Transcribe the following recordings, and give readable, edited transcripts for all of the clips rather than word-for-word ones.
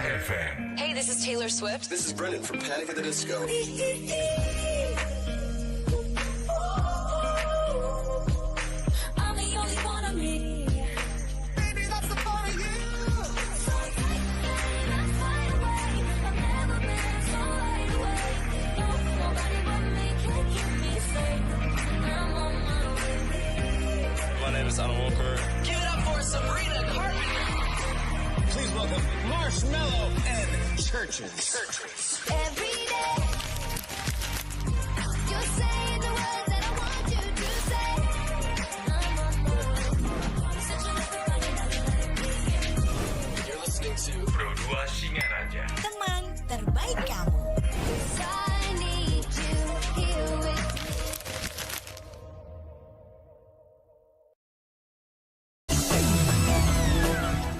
FM. Hey, this is Taylor Swift. This is Brendan from Panic at the Disco. I'm the only one of me. Baby, that's the part of you. So tight, I'm flying away. I've never been so wide awake. No, nobody but me can keep me safe. I'm on my way. My name is Alan Walker. Give it up for Sabrina Carpenter. Please welcome Marshmello and Churches. Every day, you're saying the words that I want you to say. I'm on my way. Searching everybody that let me in. You're listening to Pro2 Singaraja. Teman terbaik kamu. 'Cause I need you here with me.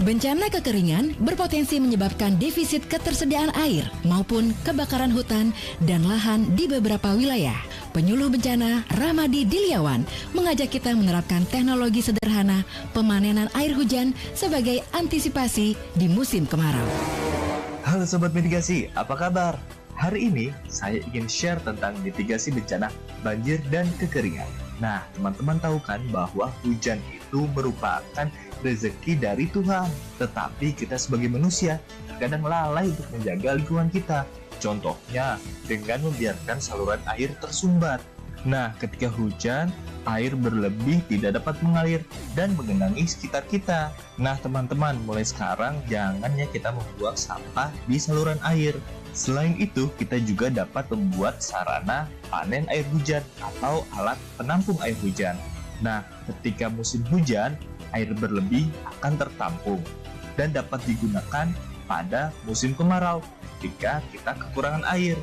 Bencana kekeringan berpotensi menyebabkan defisit ketersediaan air maupun kebakaran hutan dan lahan di beberapa wilayah. Penyuluh bencana Ramadi Dilyawan mengajak kita menerapkan teknologi sederhana pemanenan air hujan sebagai antisipasi di musim kemarau. Halo Sobat Mitigasi, apa kabar? Hari ini saya ingin share tentang mitigasi bencana banjir dan kekeringan. Nah, teman-teman tahu kan bahwa hujan itu merupakan rezeki dari Tuhan. Tetapi kita sebagai manusia terkadang lalai untuk menjaga lingkungan kita. Contohnya dengan membiarkan saluran air tersumbat. Nah, ketika hujan, air berlebih tidak dapat mengalir dan menggenangi sekitar kita. Nah, teman-teman, mulai sekarang jangan ya kita membuang sampah di saluran air. Selain itu, kita juga dapat membuat sarana panen air hujan atau alat penampung air hujan. Nah, ketika musim hujan, air berlebih akan tertampung dan dapat digunakan pada musim kemarau ketika kita kekurangan air.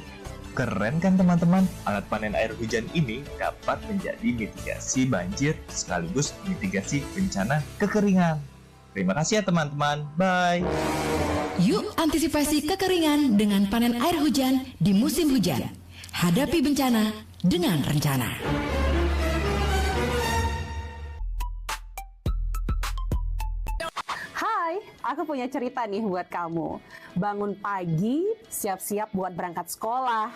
Keren kan teman-teman? Alat panen air hujan ini dapat menjadi mitigasi banjir sekaligus mitigasi bencana kekeringan. Terima kasih ya teman-teman. Bye. Yuk antisipasi kekeringan dengan panen air hujan di musim hujan. Hadapi bencana dengan rencana. Hai, aku punya cerita nih buat kamu. Bangun pagi, siap-siap buat berangkat sekolah,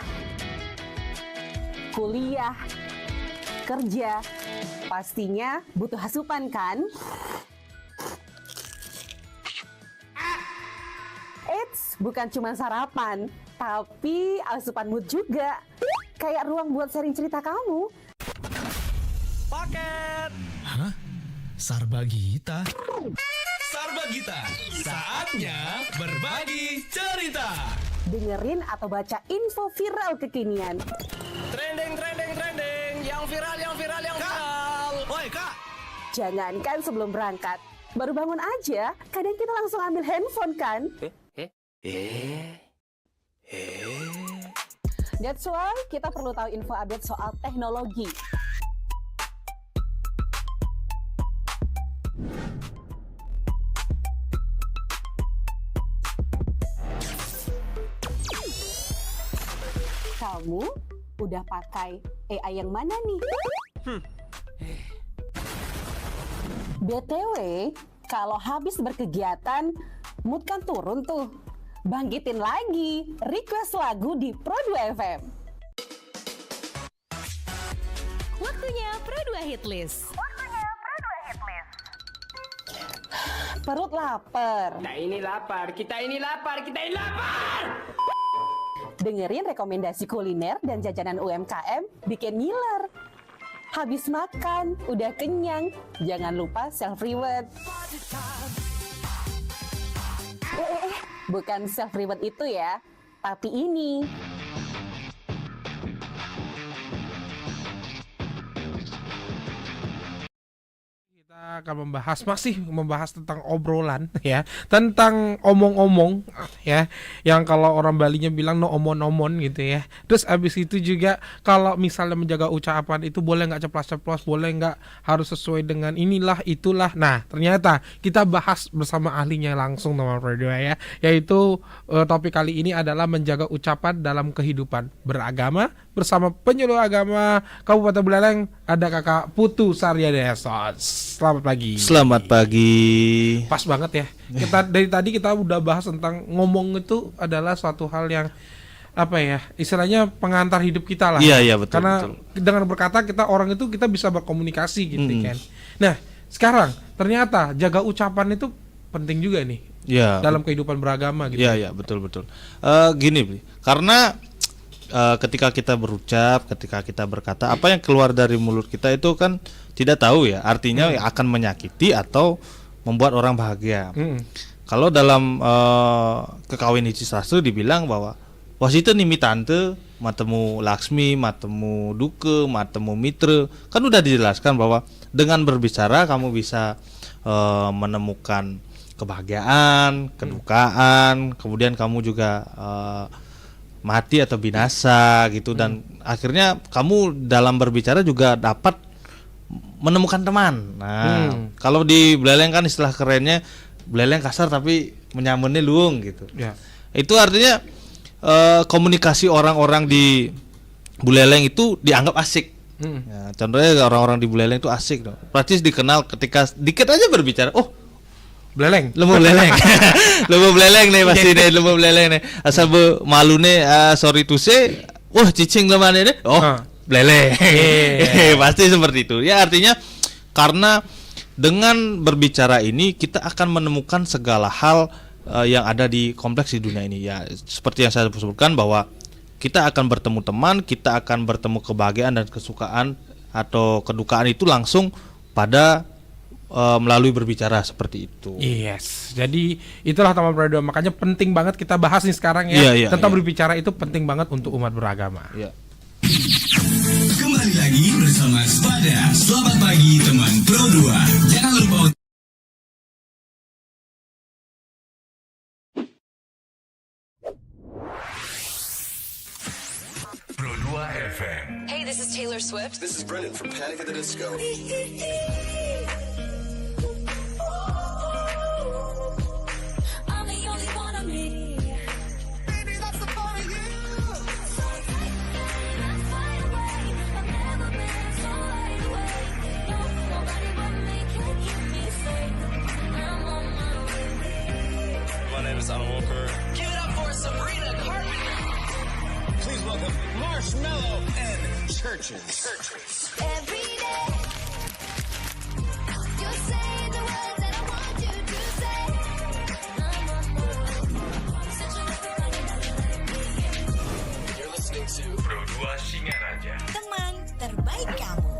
kuliah, kerja. Pastinya butuh asupan kan? Eits, bukan cuma sarapan, tapi asupan mood juga. Kayak ruang buat sharing cerita kamu. Paket. Hah? Sarbagita? Sarbagita, saatnya berbagi cerita. Dengerin atau baca info viral kekinian. Trending, yang viral. Woi kak. Jangankan sebelum berangkat, baru bangun aja, kadang kita langsung ambil handphone kan? That's why kita perlu tahu info update soal teknologi. Kamu udah pakai AI yang mana nih? BTW, kalau habis berkegiatan, mood kan turun tuh. Bangkitin lagi, request lagu di Pro2 FM. Waktunya Pro2 Hitlist. Perut lapar. Kita ini lapar. Dengerin rekomendasi kuliner dan jajanan UMKM bikin ngiler. Habis makan, udah kenyang, jangan lupa self-reward. Bukan self-reward itu ya, tapi ini. Kita akan masih membahas tentang obrolan ya, tentang omong-omong ya, yang kalau orang Balinya bilang no omon-omon gitu ya. Terus abis itu juga kalau misalnya menjaga ucapan itu boleh nggak ceplos-ceplos, boleh nggak harus sesuai dengan inilah itulah. Nah ternyata kita bahas bersama ahlinya langsung teman berdua ya, yaitu topik kali ini adalah menjaga ucapan dalam kehidupan beragama bersama penyuluh agama Kabupaten Buleleng, ada Kakak Putu Sarya Desos. Selamat pagi. Selamat pagi. Pas banget ya. Kita dari tadi kita udah bahas tentang ngomong itu adalah suatu hal yang apa ya, istilahnya pengantar hidup kita lah. Iya betul. Karena dengan berkata kita bisa berkomunikasi gitu kan. Nah, sekarang ternyata jaga ucapan itu penting juga nih. Ya. Dalam kehidupan beragama gitu. Iya betul. Gini, Bli. Karena ketika kita berucap, ketika kita berkata, apa yang keluar dari mulut kita itu kan tidak tahu ya, artinya akan menyakiti atau membuat orang bahagia. Kalau dalam kekawin hiji sastra dibilang bahwa wasita nimi tante, matemu Laksmi, matemu Duke, matemu Mitra, kan udah dijelaskan bahwa dengan berbicara kamu bisa menemukan kebahagiaan, kedukaan, kemudian kamu juga mati atau binasa gitu, dan akhirnya kamu dalam berbicara juga dapat menemukan teman. Nah, kalau di Buleleng kan istilah kerennya Buleleng kasar tapi menyamunnya luung gitu. Ya. Itu artinya komunikasi orang-orang di Buleleng itu dianggap asik. Ya, contohnya orang-orang di Buleleng itu asik dong. Praktis dikenal ketika dikit aja berbicara, oh Buleleng, lembu beleleng, lembu beleleng nih pasti nih, lembu beleleng nih. Asal malu nih, sorry to say, wah cicing lemane nih, beleleng, pasti seperti itu. Ya artinya karena dengan berbicara ini kita akan menemukan segala hal yang ada di kompleks di dunia ini. Ya seperti yang saya sebutkan bahwa kita akan bertemu teman, kita akan bertemu kebahagiaan dan kesukaan atau kedukaan itu langsung pada melalui berbicara seperti itu. Yes. Jadi itulah teman berdua, makanya penting banget kita bahas nih sekarang ya. Tentang berbicara itu penting banget untuk umat beragama. Kembali lagi bersama Spada. Selamat pagi teman Pro 2. Jangan lupa Pro 2 FM. Hey, this is Taylor Swift. This is Brennan from Panic at the Disco. I'm the only one of me. Baby, that's the part of you. So take let's fly away. I've never been so wide awake. No, nobody but me can keep me safe. I'm on my way. My name is Alan Walker. Give it up for Sabrina Carpenter. Please welcome Marshmello and Churches. Every day, you say the words that I want you to say. I'm on my way. Such a You're listening to Pro 2 Singaraja. Teman terbaik kamu.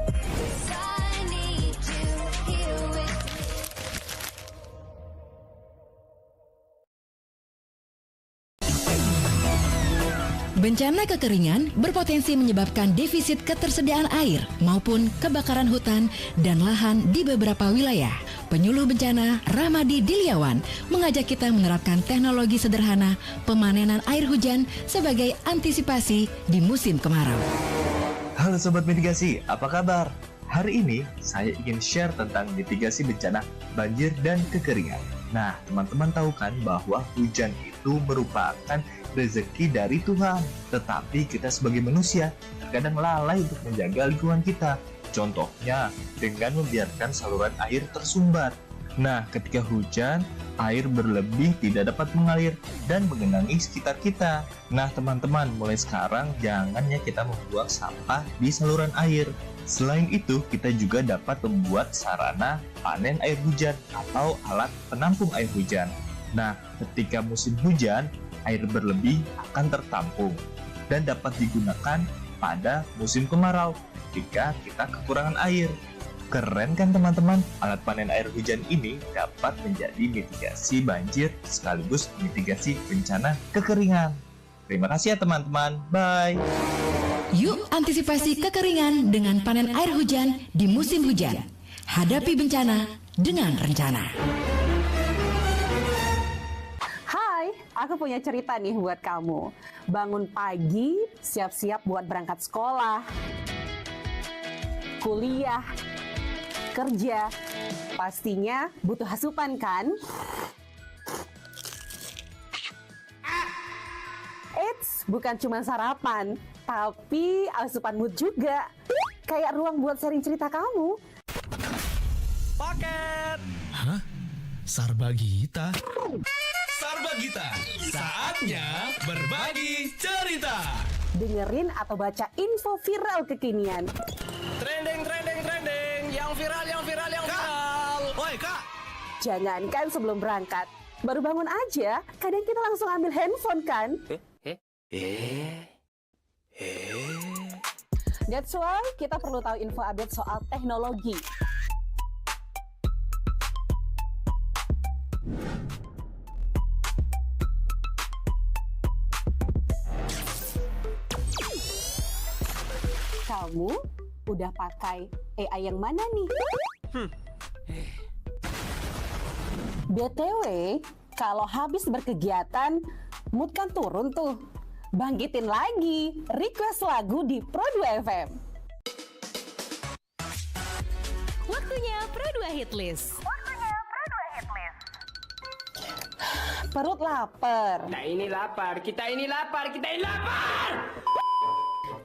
I need you here with me. Bencana kekeringan berpotensi menyebabkan defisit ketersediaan air maupun kebakaran hutan dan lahan di beberapa wilayah. Penyuluh bencana Rahmadi Diliawan mengajak kita menerapkan teknologi sederhana pemanenan air hujan sebagai antisipasi di musim kemarau. Halo Sobat Mitigasi, apa kabar? Hari ini saya ingin share tentang mitigasi bencana banjir dan kekeringan. Nah, teman-teman tahu kan bahwa hujan itu merupakan rezeki dari Tuhan. Tetapi kita sebagai manusia terkadang lalai untuk menjaga lingkungan kita. Contohnya dengan membiarkan saluran air tersumbat. Nah, ketika hujan, air berlebih tidak dapat mengalir dan menggenangi sekitar kita. Nah, teman-teman, mulai sekarang jangan ya kita membuang sampah di saluran air. Selain itu, kita juga dapat membuat sarana panen air hujan atau alat penampung air hujan. Nah, ketika musim hujan, air berlebih akan tertampung dan dapat digunakan pada musim kemarau jika kita kekurangan air. Keren kan teman-teman? Alat panen air hujan ini dapat menjadi mitigasi banjir sekaligus mitigasi bencana kekeringan. Terima kasih ya teman-teman. Bye. Yuk antisipasi kekeringan dengan panen air hujan di musim hujan. Hadapi bencana dengan rencana. Hai, aku punya cerita nih buat kamu. Bangun pagi, siap-siap buat berangkat sekolah, kuliah, kerja. Pastinya butuh asupan kan? Eits, bukan cuma sarapan, tapi asupan mood juga. Kayak ruang buat sharing cerita kamu. Paket. Hah? Sarbagita? Sarbagita, saatnya berbagi cerita. Dengerin atau baca info viral kekinian. Trending, yang viral. Woi Kak. Jangankan sebelum berangkat, baru bangun aja, kadang kita langsung ambil handphone kan? That's why kita perlu tahu info update soal teknologi. Kamu udah pakai AI yang mana nih? BTW, kalau habis berkegiatan, mood kan turun tuh. Bangkitin lagi, request lagu di Pro2 FM. Waktunya Pro2 Hitlist. Perut lapar. Kita ini lapar.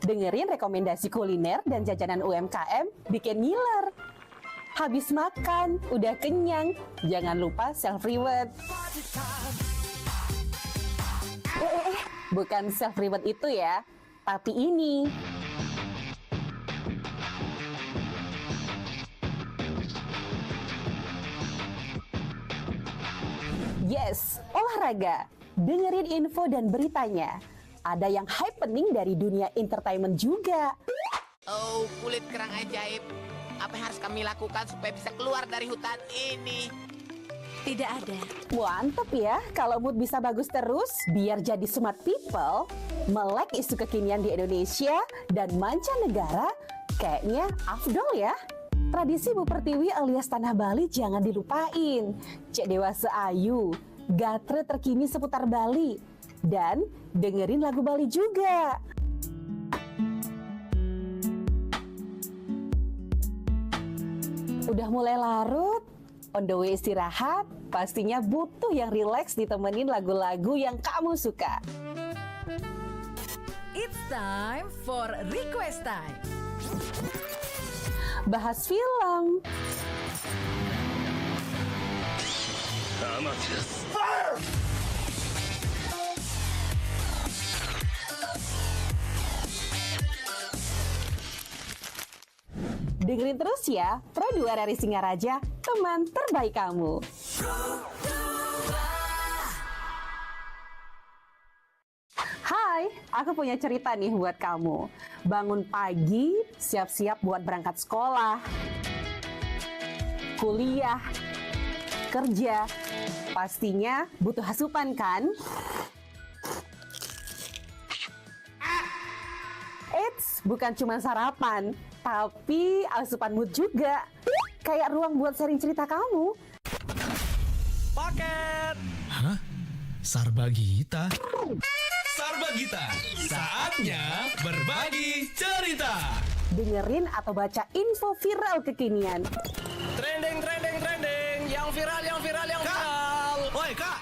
Dengerin rekomendasi kuliner dan jajanan UMKM bikin ngiler. Habis makan, udah kenyang, jangan lupa self-reward. Bukan self-reward itu ya, tapi ini. Yes, olahraga. Dengerin info dan beritanya. Ada yang happening dari dunia entertainment juga. Oh, kulit kerang ajaib. Apa yang harus kami lakukan supaya bisa keluar dari hutan ini? Tidak ada. Mantep ya, kalau mood bisa bagus terus, biar jadi smart people, melek isu kekinian di Indonesia dan mancanegara, kayaknya afdol ya. Tradisi Bu Pertiwi alias Tanah Bali jangan dilupain. Cek Dewasa Ayu, gatre terkini seputar Bali. Dan dengerin lagu Bali juga. Udah mulai larut, on the way istirahat, pastinya butuh yang rileks ditemenin lagu-lagu yang kamu suka. It's time for request time. Bahas film. Dengerin terus ya, Pro2 dari Singaraja, teman terbaik kamu. Hai, aku punya cerita nih buat kamu. Bangun pagi, siap-siap buat berangkat sekolah, kuliah, kerja. Pastinya butuh asupan kan? Eits, bukan cuma sarapan, tapi asupan mood juga. Kayak ruang buat sharing cerita kamu. Paket. Hah? Sarbagita? Sarbagita, saatnya berbagi cerita. Dengerin atau baca info viral kekinian. Trending, yang viral. Woi Kak.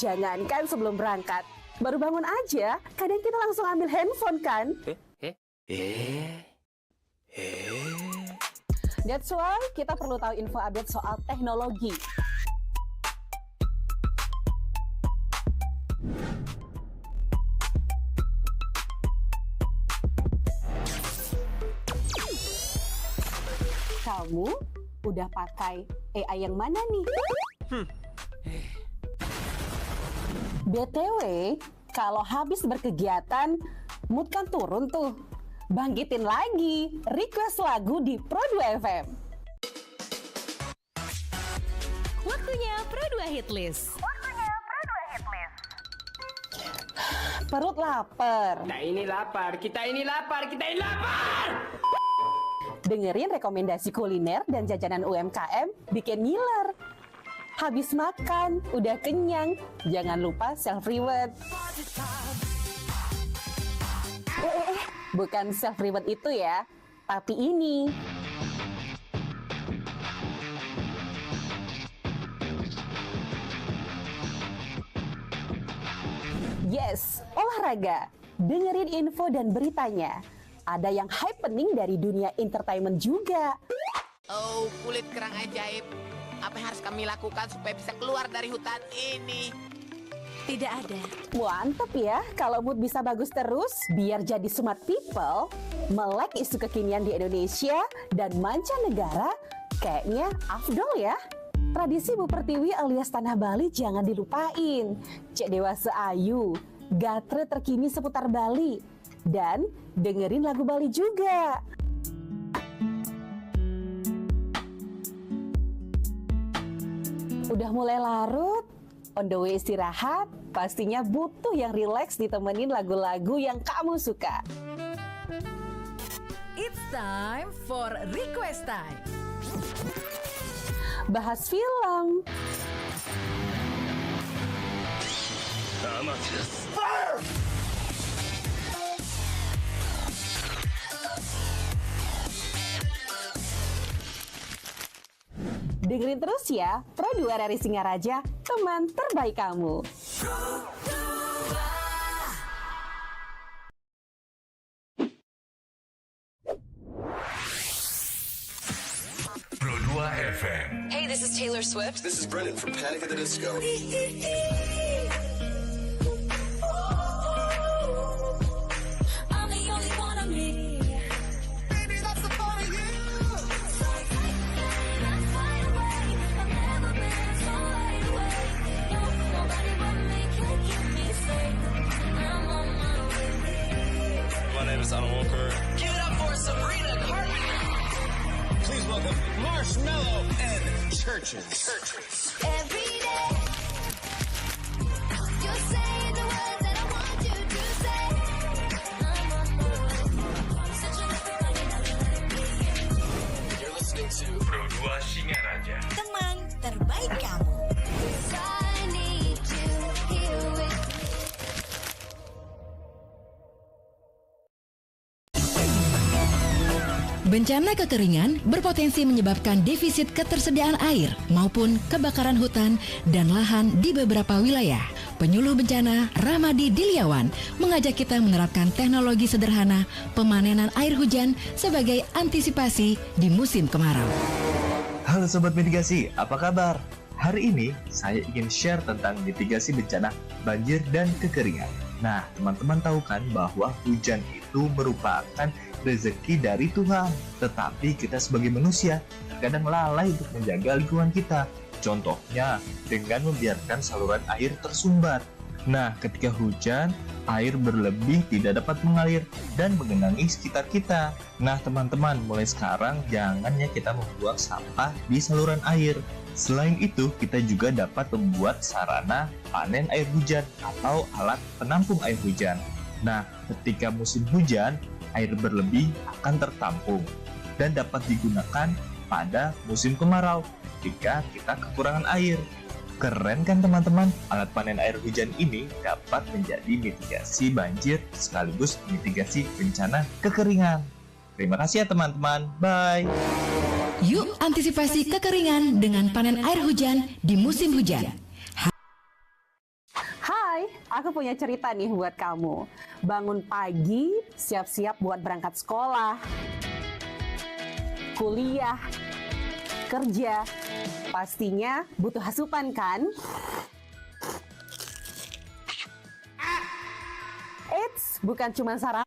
Jangankan sebelum berangkat, baru bangun aja, kadang kita langsung ambil handphone kan? That's why kita perlu tahu info update soal teknologi. Kamu udah pakai AI yang mana nih? BTW, kalau habis berkegiatan, mood kan turun tuh. Bangkitin lagi, request lagu di Pro2 FM. Waktunya Pro2 Hitlist. Perut lapar. Kita ini lapar. Dengerin rekomendasi kuliner dan jajanan UMKM bikin ngiler. Habis makan, udah kenyang, jangan lupa self-reward. Bukan self-reward itu ya, tapi ini. Yes, olahraga. Dengerin info dan beritanya. Ada yang happening dari dunia entertainment juga. Oh, kulit kerang ajaib. Apa yang harus kami lakukan supaya bisa keluar dari hutan ini? Tidak ada. Mantap ya, kalau mood bisa bagus terus, biar jadi smart people, melek isu kekinian di Indonesia dan mancanegara, kayaknya afdol ya. Tradisi Bu Pertiwi alias Tanah Bali jangan dilupain. Cek Dewasa Ayu, gatre terkini seputar Bali, dan dengerin lagu Bali juga. Udah mulai larut, on the way istirahat, pastinya butuh yang rileks ditemenin lagu-lagu yang kamu suka. It's time for Request Time. Bahas film, dengerin terus ya, Pro 2 dari Singaraja, teman terbaik kamu. Pro 2 FM. Hey, this is Taylor Swift. This is Brennan from Panic at the Disco. I'm the only one of me. Baby, that's the part of you. So take let's fly away. I've never been so wide awake. No, nobody but me can keep me safe. I'm on my way. My name is Alan Walker. Give it up for Sabrina Carpenter. Please welcome Marshmello and Churches. Every day, you say the words that I want you to say. I'm on my way. Such a You're listening to Pro 2 Singaraja. Teman terbaik kamu. I need you here with me. Bencana kekeringan berpotensi menyebabkan defisit ketersediaan air maupun kebakaran hutan dan lahan di beberapa wilayah. Penyuluh bencana Ramadi Diliawan mengajak kita menerapkan teknologi sederhana pemanenan air hujan sebagai antisipasi di musim kemarau. Halo Sobat Mitigasi, apa kabar? Hari ini saya ingin share tentang mitigasi bencana banjir dan kekeringan. Nah, teman-teman tahu kan bahwa hujan itu merupakan rezeki dari Tuhan. Tetapi kita sebagai manusia terkadang lalai untuk menjaga lingkungan kita. Contohnya dengan membiarkan saluran air tersumbat. Nah, ketika hujan, air berlebih tidak dapat mengalir dan menggenangi sekitar kita. Nah, teman-teman, mulai sekarang jangan ya kita membuang sampah di saluran air. Selain itu, kita juga dapat membuat sarana panen air hujan atau alat penampung air hujan. Nah, ketika musim hujan, air berlebih akan tertampung dan dapat digunakan pada musim kemarau ketika kita kekurangan air. Keren kan teman-teman? Alat panen air hujan ini dapat menjadi mitigasi banjir sekaligus mitigasi bencana kekeringan. Terima kasih ya teman-teman. Bye. Yuk antisipasi kekeringan dengan panen air hujan di musim hujan. Hai, aku punya cerita nih buat kamu. Bangun pagi, siap-siap buat berangkat sekolah, kuliah, kerja. Pastinya butuh asupan kan? Eits, bukan cuma sarapan.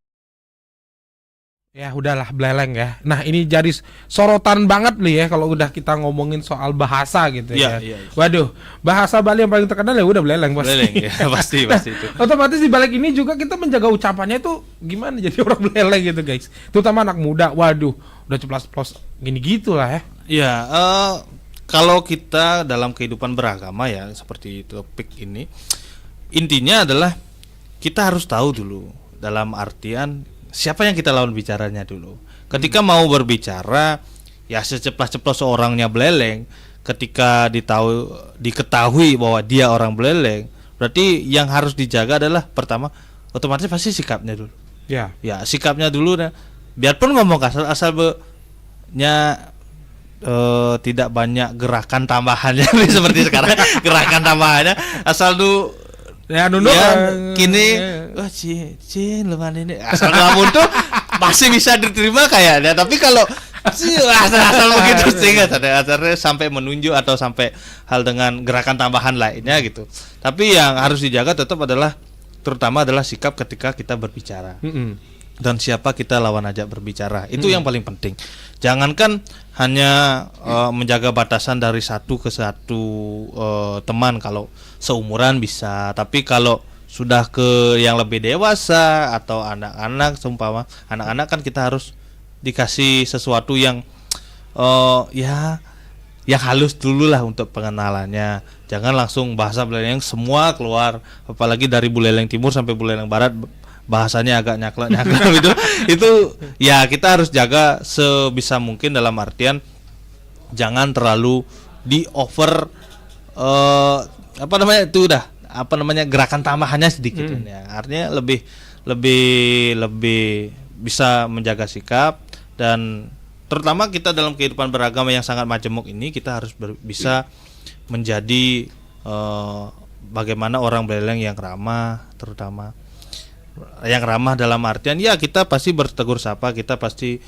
Ya udahlah beleleng ya. Nah ini jadi sorotan banget nih ya kalau udah kita ngomongin soal bahasa gitu ya. Iya. Waduh, bahasa Bali yang paling terkenal ya udah beleleng pasti. Beleleng ya, pasti itu. Otomatis di balik ini juga kita menjaga ucapannya itu gimana jadi orang beleleng gitu guys. Terutama anak muda. Waduh, udah ceplas-ceplos gini gitulah ya. Iya, kalau kita dalam kehidupan beragama ya seperti topik ini, intinya adalah kita harus tahu dulu dalam artian siapa yang kita lawan bicaranya dulu. Ketika mau berbicara, ya seceplas-ceplos orangnya beleleng. Ketika diketahui bahwa dia orang beleleng, berarti yang harus dijaga adalah pertama, otomatis pasti sikapnya dulu. Ya, sikapnya dulu. Nah, biarpun ngomong asal tidak banyak gerakan tambahannya seperti sekarang. Gerakan tambahannya asal tuh ya kini wah cin lumayan ini asal ngelamun tuh masih bisa diterima kayaknya. Tapi kalau asal begitu sehingga acaranya sampai menunjuk atau sampai hal dengan gerakan tambahan lainnya gitu. Tapi yang harus dijaga tetap adalah terutama adalah sikap ketika kita berbicara. Dan siapa kita lawan ajak berbicara. Itu yang paling penting. Jangankan hanya menjaga batasan dari satu ke satu teman kalau seumuran bisa, tapi kalau sudah ke yang lebih dewasa atau anak-anak, seumpama anak-anak kan kita harus dikasih sesuatu yang yang halus dulu lah untuk pengenalannya. Jangan langsung bahasa Buleleng semua keluar, apalagi dari Buleleng Timur sampai Buleleng Barat bahasanya agak nyaklak itu ya kita harus jaga sebisa mungkin, dalam artian jangan terlalu di over gerakan tambahannya sedikit ya. Artinya lebih bisa menjaga sikap, dan terutama kita dalam kehidupan beragama yang sangat majemuk ini kita harus bisa menjadi bagaimana orang Buleleng yang ramah, terutama yang ramah dalam artian ya kita pasti bertegur sapa, kita pasti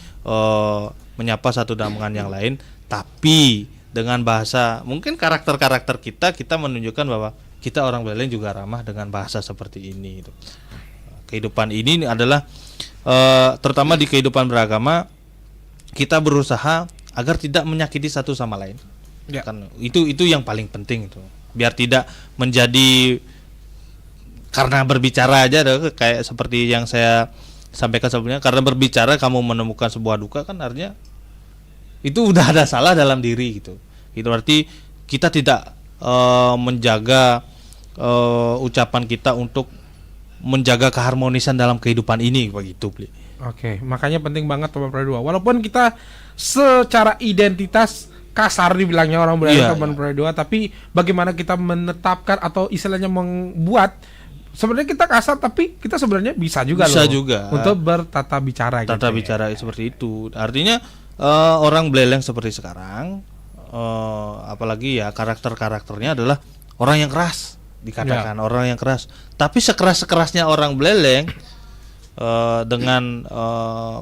menyapa satu dengan yang lain, tapi dengan bahasa mungkin karakter kita menunjukkan bahwa kita orang Buleleng juga ramah dengan bahasa seperti ini. Kehidupan ini adalah terutama di kehidupan beragama kita berusaha agar tidak menyakiti satu sama lain. Ya. Kan itu yang paling penting itu. Biar tidak menjadi karena berbicara aja kayak seperti yang saya sampaikan sebelumnya, karena berbicara kamu menemukan sebuah duka, kan artinya itu udah ada salah dalam diri gitu. Itu berarti kita tidak menjaga ucapan kita untuk menjaga keharmonisan dalam kehidupan ini begitu, Bli. Oke, makanya penting banget teman Pro 2. Walaupun kita secara identitas kasar dibilangnya orang Buleleng teman Pro 2, tapi bagaimana kita menetapkan atau istilahnya membuat sebenarnya kita kasar tapi kita sebenarnya bisa juga untuk bertata bicara gitu. Bicara seperti itu. Artinya orang Buleleng seperti sekarang apalagi ya karakternya adalah orang yang keras, dikatakan orang yang keras. Tapi sekeras-kerasnya orang Buleleng dengan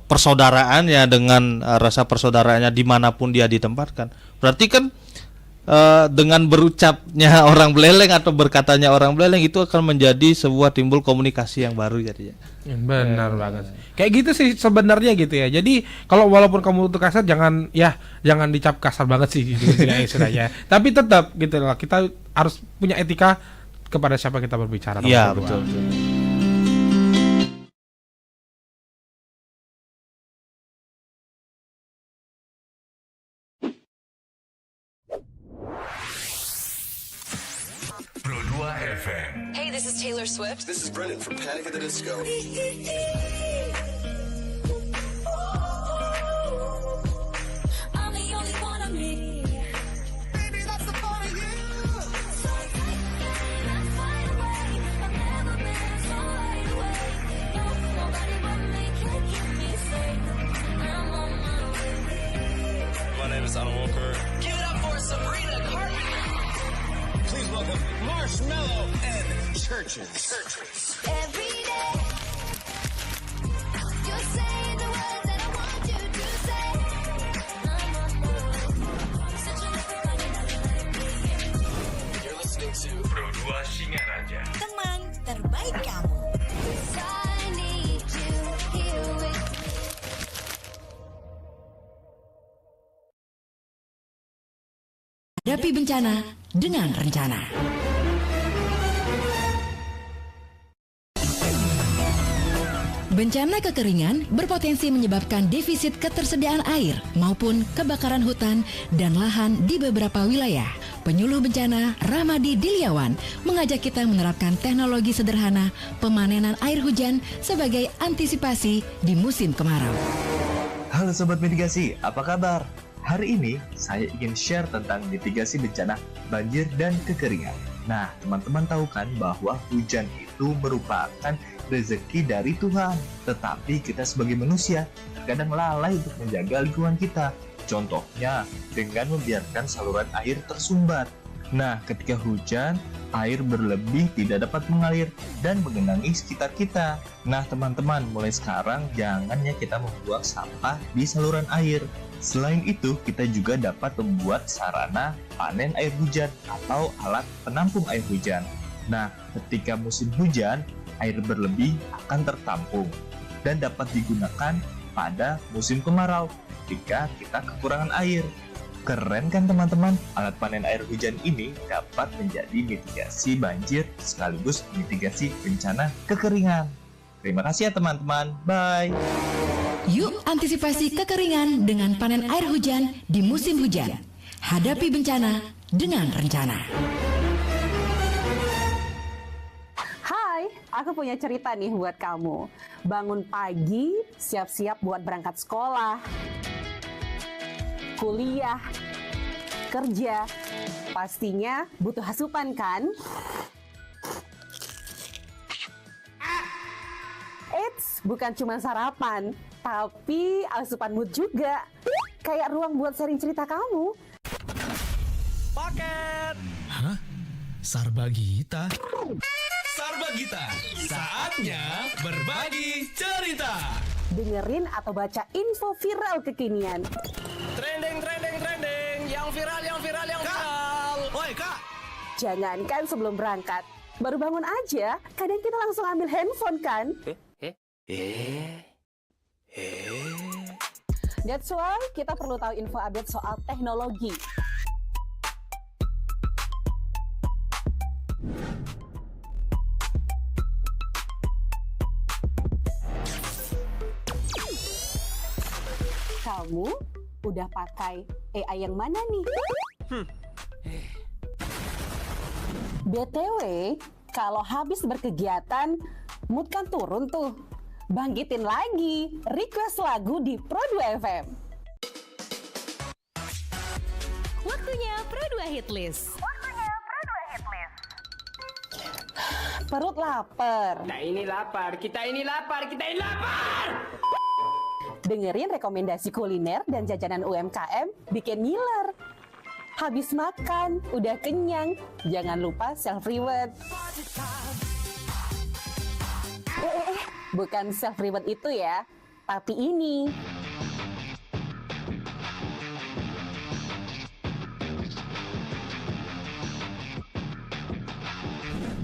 persaudaraannya, dengan rasa persaudaraannya dimanapun dia ditempatkan, berarti kan dengan berucapnya orang Buleleng atau berkatanya orang Buleleng itu akan menjadi sebuah timbul komunikasi yang baru jadinya. Benar banget. Kayak gitu sih sebenarnya gitu ya. Jadi kalau walaupun kamu itu kasar jangan dicap kasar banget sih gitu ya istilahnya. Tapi tetap gitu lah, kita harus punya etika kepada siapa kita berbicara. Iya, betul. Pro 2 FM. Hey, this is Taylor Swift. This is Brendan from Panic at the Disco. I'm the only one of me. Baby, that's the part of you. So take me, let's fly away. I've never been so wide awake. No, nobody but me can keep me safe. I'm on my way. My name is Alan Walker. Give it up for Sabrina Carpenter. Please welcome Marshmello and Churches. Every day, you say the words that I want you to say. You're listening to Pro 2 Singaraja. Teman terbaik kamu. I need you here with me. Hadapi bencana dengan rencana. Bencana kekeringan berpotensi menyebabkan defisit ketersediaan air maupun kebakaran hutan dan lahan di beberapa wilayah. Penyuluh bencana Ramadi Diliawan mengajak kita menerapkan teknologi sederhana pemanenan air hujan sebagai antisipasi di musim kemarau. Halo Sobat Mitigasi, apa kabar? Hari ini saya ingin share tentang mitigasi bencana banjir dan kekeringan. Nah, teman-teman tahu kan bahwa hujan itu merupakan rezeki dari Tuhan. Tetapi kita sebagai manusia terkadang lalai untuk menjaga lingkungan kita. Contohnya dengan membiarkan saluran air tersumbat. Nah, ketika hujan, air berlebih tidak dapat mengalir dan menggenangi sekitar kita. Nah, teman-teman, mulai sekarang jangan ya kita membuang sampah di saluran air. Selain itu, kita juga dapat membuat sarana panen air hujan atau alat penampung air hujan. Nah, ketika musim hujan, air berlebih akan tertampung dan dapat digunakan pada musim kemarau ketika kita kekurangan air. Keren kan teman-teman? Alat panen air hujan ini dapat menjadi mitigasi banjir sekaligus mitigasi bencana kekeringan. Terima kasih ya teman-teman. Bye. Yuk antisipasi kekeringan dengan panen air hujan di musim hujan. Hadapi bencana dengan rencana. Hai, aku punya cerita nih buat kamu. Bangun pagi, siap-siap buat berangkat sekolah, kuliah, kerja. Pastinya butuh asupan kan? Eits, bukan cuma sarapan, tapi asupan mood juga. Kayak ruang buat sharing cerita kamu. Paket. Hah? Sarbagita? Sarbagita, saatnya berbagi cerita. Dengerin atau baca info viral kekinian. Trending, yang viral. Woi, Kak. Jangankan sebelum berangkat, baru bangun aja, kadang kita langsung ambil handphone kan? That's why kita perlu tahu info update soal teknologi. Kamu udah pakai AI yang mana nih? BTW, kalau habis berkegiatan, mood kan turun tuh. Bangkitin lagi, request lagu di Pro2 FM. Waktunya Pro2 Hitlist. Perut lapar. Kita ini lapar. Dengerin rekomendasi kuliner dan jajanan UMKM bikin ngiler. Habis makan, udah kenyang, jangan lupa self-reward. Bukan self-reward itu ya, tapi ini.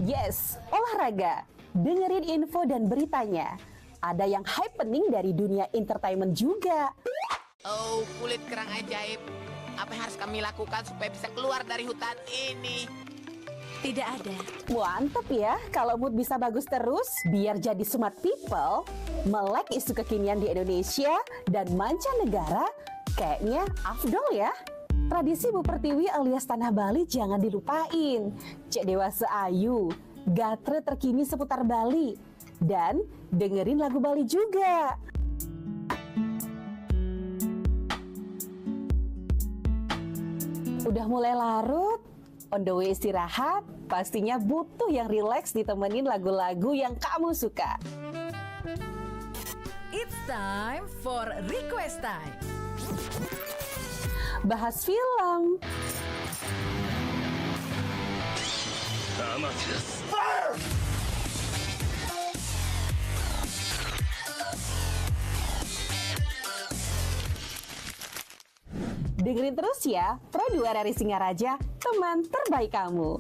Yes, olahraga. Dengerin info dan beritanya. Ada yang happening dari dunia entertainment juga. Oh, kulit kerang ajaib. Apa yang harus kami lakukan supaya bisa keluar dari hutan ini? Tidak ada. Mantep ya, kalau mood bisa bagus terus, biar jadi smart people, melek isu kekinian di Indonesia dan mancanegara, kayaknya afdol ya. Tradisi Bu Pertiwi alias Tanah Bali jangan dilupain. Cek Dewasa Ayu, gatre terkini seputar Bali. Dan dengerin lagu Bali juga. Udah mulai larut, on the way istirahat, pastinya butuh yang rileks ditemenin lagu-lagu yang kamu suka. It's time for request time. Bahas film. Dengerin terus ya, Pro2 dari Singaraja, teman terbaik kamu.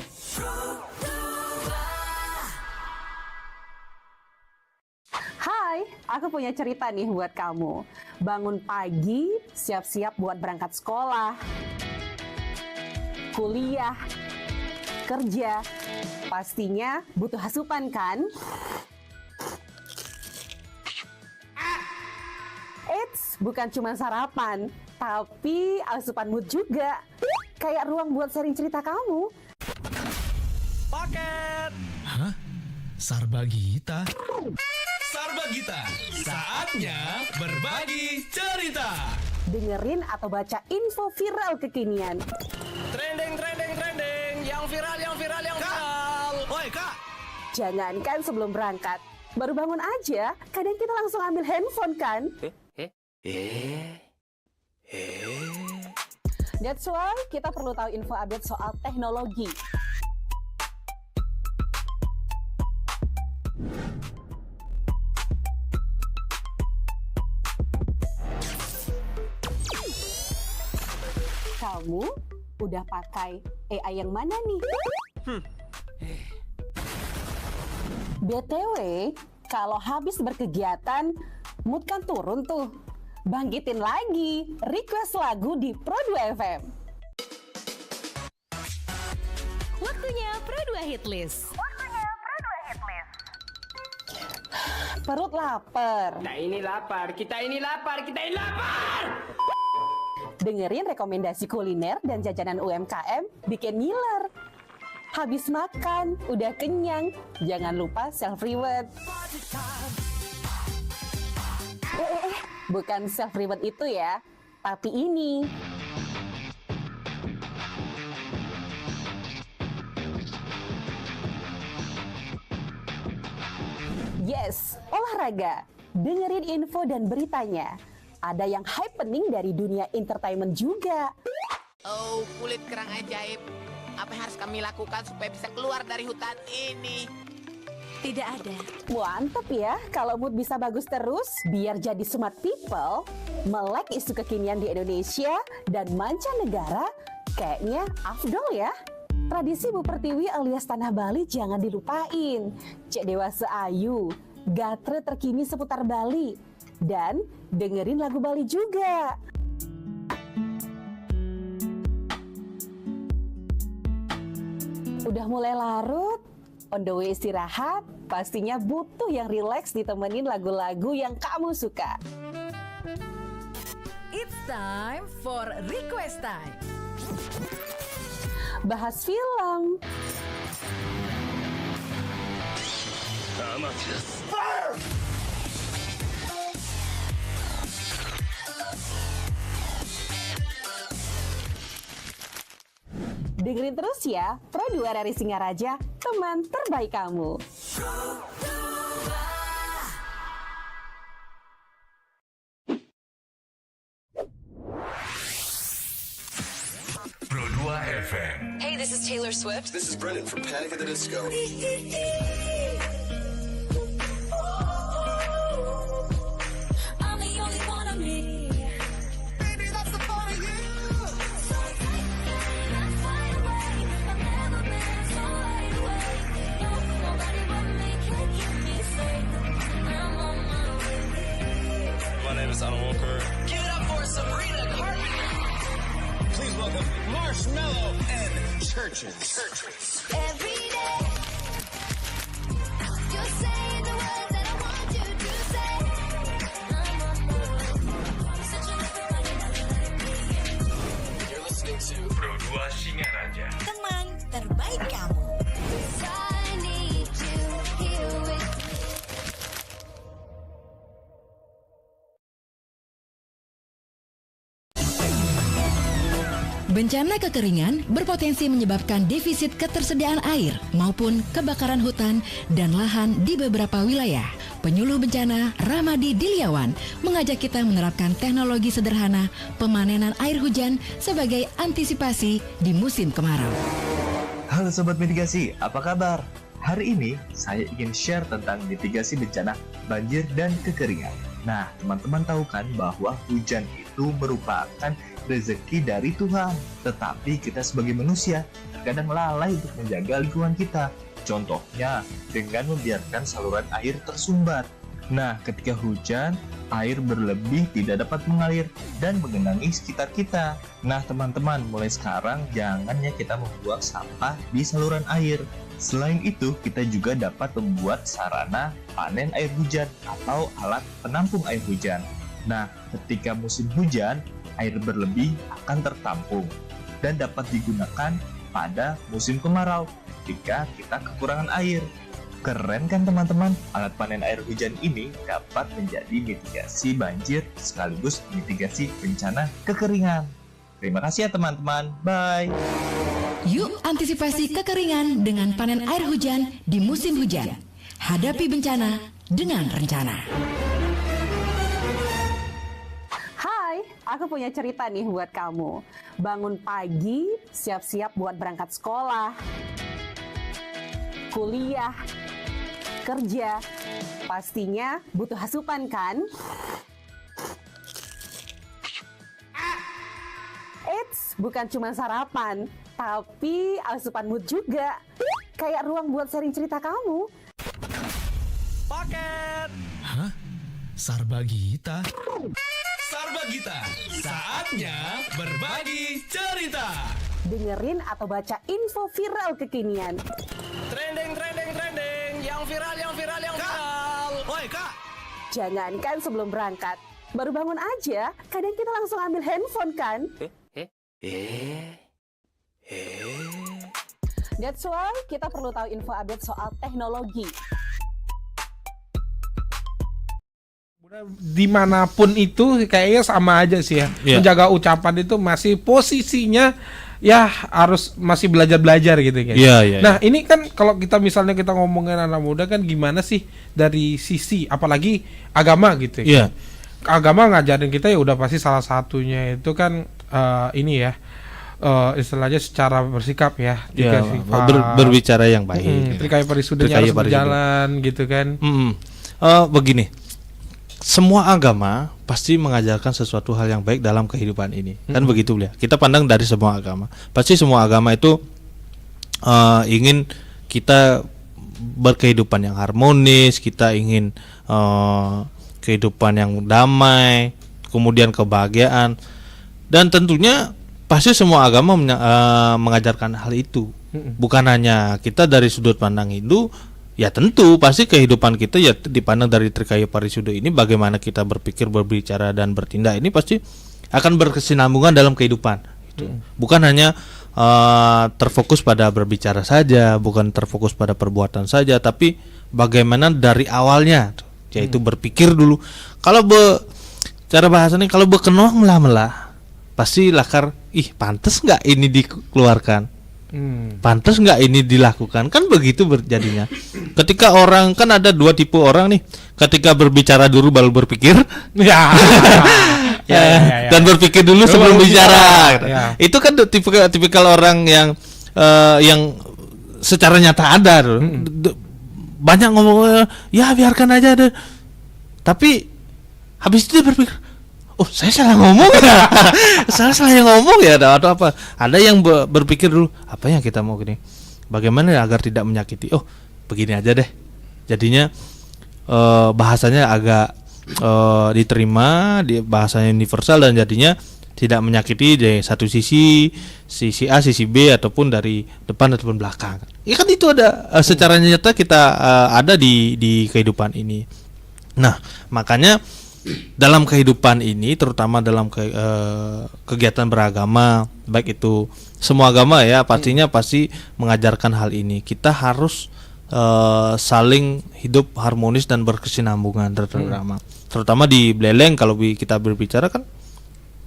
Hai, aku punya cerita nih buat kamu. Bangun pagi, siap-siap buat berangkat sekolah, kuliah, kerja. Pastinya butuh asupan kan? Eits, bukan cuma sarapan, tapi asupan mood juga. Kayak ruang buat sharing cerita kamu. Paket. Hah? Sarbagita? Sarbagita, saatnya berbagi cerita. Dengerin atau baca info viral kekinian. Trending, yang viral. Woi, Kak. Jangankan sebelum berangkat, baru bangun aja, kadang kita langsung ambil handphone kan? That's why kita perlu tahu info update soal teknologi. Kamu udah pakai AI yang mana nih? BTW, kalau habis berkegiatan, mood kan turun tuh. Bangkitin lagi, request lagu di Pro2 FM. Waktunya Pro2 Hitlist. Perut lapar. Kita ini lapar, kita ini lapar, kita ini lapar! Dengerin rekomendasi kuliner dan jajanan UMKM bikin ngiler. Habis makan, udah kenyang, jangan lupa self-reward. Bukan self-reward itu ya, tapi ini. Yes, olahraga. Dengerin info dan beritanya. Ada yang happening dari dunia entertainment juga. Oh, kulit kerang ajaib. Apa yang harus kami lakukan supaya bisa keluar dari hutan ini? Tidak ada. Mantep ya, kalau mood bisa bagus terus, biar jadi smart people, melek isu kekinian di Indonesia dan mancanegara, kayaknya afdol ya. Tradisi Bu Pertiwi alias Tanah Bali jangan dilupain. Cek Dewasa Ayu, gatre terkini seputar Bali. Dan dengerin lagu Bali juga. Udah mulai larut, on the way istirahat, pastinya butuh yang rileks ditemenin lagu-lagu yang kamu suka. It's time for Request Time. Bahas film. Dengerin terus ya, Pro2 dari Singaraja, teman terbaik kamu. Pro2 FM. Hey, this is Taylor Swift. This is Brendan from Panic at the Disco. I'm the only one of me. Baby, that's the part of you. So take me, let's fly away. I've never been so wide awake. No, nobody but me can keep me safe. I'm on my way. My name is Alan Walker. Give it up for Sabrina Carpenter. Please welcome Marshmello and Churches. Every day, you say the words that I want you to say. I'm on my way. Such a You're listening to Pro2 Singaraja. Teman terbaik kamu. I need you here with me. Bencana kekeringan berpotensi menyebabkan defisit ketersediaan air maupun kebakaran hutan dan lahan di beberapa wilayah. Penyuluh bencana Ramadi Diliawan mengajak kita menerapkan teknologi sederhana pemanenan air hujan sebagai antisipasi di musim kemarau. Halo Sobat Mitigasi, apa kabar? Hari ini saya ingin share tentang mitigasi bencana banjir dan kekeringan. Nah, teman-teman tahu kan bahwa hujan itu merupakan rezeki dari Tuhan. Tetapi kita sebagai manusia terkadang lalai untuk menjaga lingkungan kita. Contohnya dengan membiarkan saluran air tersumbat. Nah, ketika hujan, air berlebih tidak dapat mengalir dan menggenangi sekitar kita. Nah, teman-teman, mulai sekarang jangan ya kita membuang sampah di saluran air. Selain itu, kita juga dapat membuat sarana panen air hujan atau alat penampung air hujan. Nah, ketika musim hujan, air berlebih akan tertampung dan dapat digunakan pada musim kemarau ketika kita kekurangan air. Keren kan teman-teman? Alat panen air hujan ini dapat menjadi mitigasi banjir sekaligus mitigasi bencana kekeringan. Terima kasih ya teman-teman. Bye. Yuk antisipasi kekeringan dengan panen air hujan di musim hujan. Hadapi bencana dengan rencana. Hai, Boy, aku punya cerita nih buat kamu. Bangun pagi, siap-siap buat berangkat sekolah, kuliah, kerja. Pastinya butuh asupan kan? Eits, bukan cuma sarapan, tapi asupan mood juga. Kayak ruang buat sharing cerita kamu. Paket. Hah? Sarbagita? Sarbagita, saatnya berbagi cerita. Dengerin atau baca info viral kekinian. Trending, yang viral. Woi, Kak. Jangankan sebelum berangkat, baru bangun aja, kadang kita langsung ambil handphone kan? That's why kita perlu tahu info update soal teknologi. Dimanapun itu kayaknya sama aja sih ya. Menjaga ucapan itu masih posisinya ya harus masih belajar gitu kan. Nah, ini kan kalau kita misalnya kita ngomongin anak muda kan gimana sih dari sisi apalagi agama gitu ya. Agama ngajarin kita ya udah pasti salah satunya itu kan ini ya. Istilahnya secara bersikap ya, berbicara yang baik. Trikaya parisudanya harus berjalan gitu kan. Begini. Semua agama pasti mengajarkan sesuatu hal yang baik dalam kehidupan ini. Kan begitu ya. Kita pandang dari semua agama. Pasti semua agama itu ingin kita berkehidupan yang harmonis, kita ingin kehidupan yang damai, kemudian kebahagiaan. Dan tentunya pasti semua agama mengajarkan hal itu. Bukan hanya kita dari sudut pandang Hindu. Ya tentu pasti kehidupan kita ya dipandang dari Trikaya Parisuda ini, bagaimana kita berpikir, berbicara dan bertindak ini pasti akan berkesinambungan dalam kehidupan. Bukan hanya terfokus pada berbicara saja, bukan terfokus pada perbuatan saja, tapi bagaimana dari awalnya, yaitu berpikir dulu. Kalau cara bahasanya kalau bekenong melah pasti lakar, pantas nggak ini dikeluarkan. Pantas nggak ini dilakukan, kan begitu jadinya. Ketika orang kan ada dua tipe orang nih, ketika berbicara dulu baru berpikir, dan berpikir dulu sebelum bicara. Itu kan tipikal orang yang secara nyata ada. Banyak ngomong, ya biarkan aja deh. Tapi habis itu dia berpikir, saya salah ngomong ya. salah ngomong ya atau apa. Ada yang berpikir dulu, apa yang kita mau gini, bagaimana agar tidak menyakiti. Begini aja deh. Jadinya bahasanya agak diterima, bahasanya universal dan jadinya tidak menyakiti dari satu sisi A, sisi B ataupun dari depan ataupun belakang. Ya kan itu ada secara nyata kita ada di kehidupan ini. Nah, makanya dalam kehidupan ini, terutama dalam kegiatan beragama, baik itu semua agama ya, pastinya pasti mengajarkan hal ini. Kita harus saling hidup harmonis dan berkesinambungan terutama di Beleleng. Kalau kita berbicara kan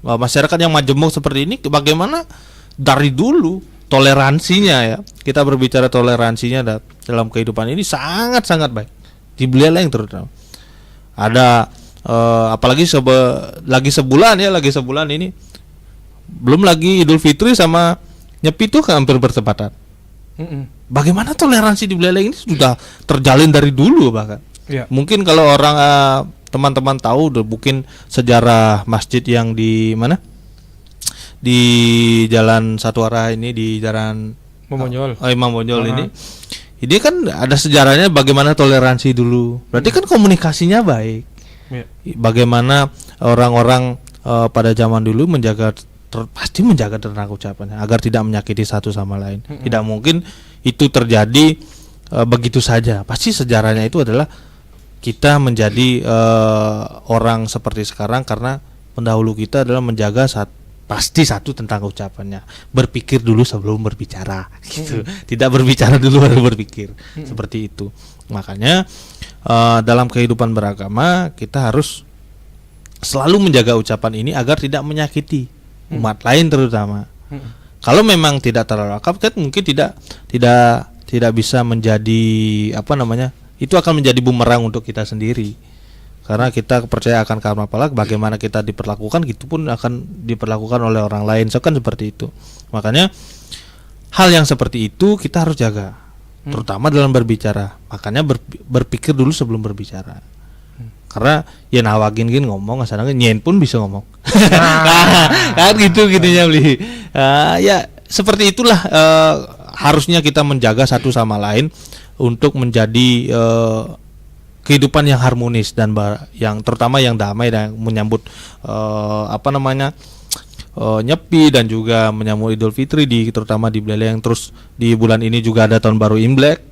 masyarakat yang majemuk seperti ini, bagaimana dari dulu toleransinya ya, kita berbicara toleransinya dalam kehidupan ini sangat baik di Beleleng terutama. Ada apalagi lagi sebulan ini, belum lagi Idul Fitri sama Nyepi itu hampir bertepatan. Bagaimana toleransi di Beleleng ini sudah terjalin dari dulu bahkan. Mungkin kalau orang teman-teman tahu mungkin sejarah masjid yang di mana, di Jalan Satu Arah ini, di Jalan Imam Bonjol ini kan ada sejarahnya bagaimana toleransi dulu. Berarti kan komunikasinya baik. Bagaimana orang-orang pada zaman dulu pasti menjaga tentang ucapannya agar tidak menyakiti satu sama lain. Tidak mungkin itu terjadi begitu saja. Pasti sejarahnya itu adalah kita menjadi orang seperti sekarang karena pendahulu kita adalah menjaga pasti satu tentang ucapannya, berpikir dulu sebelum berbicara gitu. Tidak berbicara dulu baru berpikir. Seperti itu. Makanya dalam kehidupan beragama kita harus selalu menjaga ucapan ini agar tidak menyakiti umat lain terutama. Kalau memang tidak terlalu akrab kan mungkin tidak bisa menjadi itu akan menjadi bumerang untuk kita sendiri. Karena kita percaya akan karma pala, bagaimana kita diperlakukan gitu pun akan diperlakukan oleh orang lain. So kan seperti itu. Makanya hal yang seperti itu kita harus jaga, terutama dalam berbicara. Makanya berpikir dulu sebelum berbicara. Karena ya nawagin ngomong, asalnya nyen pun bisa ngomong. Kan gitu gitunya beli. Ya seperti itulah harusnya kita menjaga satu sama lain untuk menjadi kehidupan yang harmonis dan yang terutama yang damai dan menyambut Nyepi dan juga menyambut Idul Fitri terutama di Beleleng, terus di bulan ini juga ada tahun baru Imlek.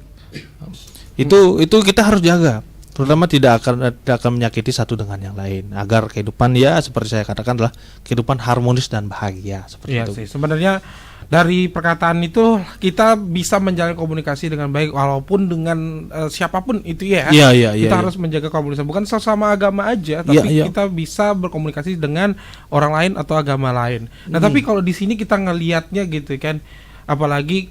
Itu kita harus jaga, terutama tidak akan menyakiti satu dengan yang lain, agar kehidupan ya seperti saya katakan adalah kehidupan harmonis dan bahagia seperti itu. Sih sebenarnya dari perkataan itu kita bisa menjalin komunikasi dengan baik walaupun dengan siapapun itu ya. Kita harus menjaga komunikasi, bukan sesama agama aja, tapi kita bisa berkomunikasi dengan orang lain atau agama lain. Nah, tapi kalau di sini kita ngelihatnya gitu kan, apalagi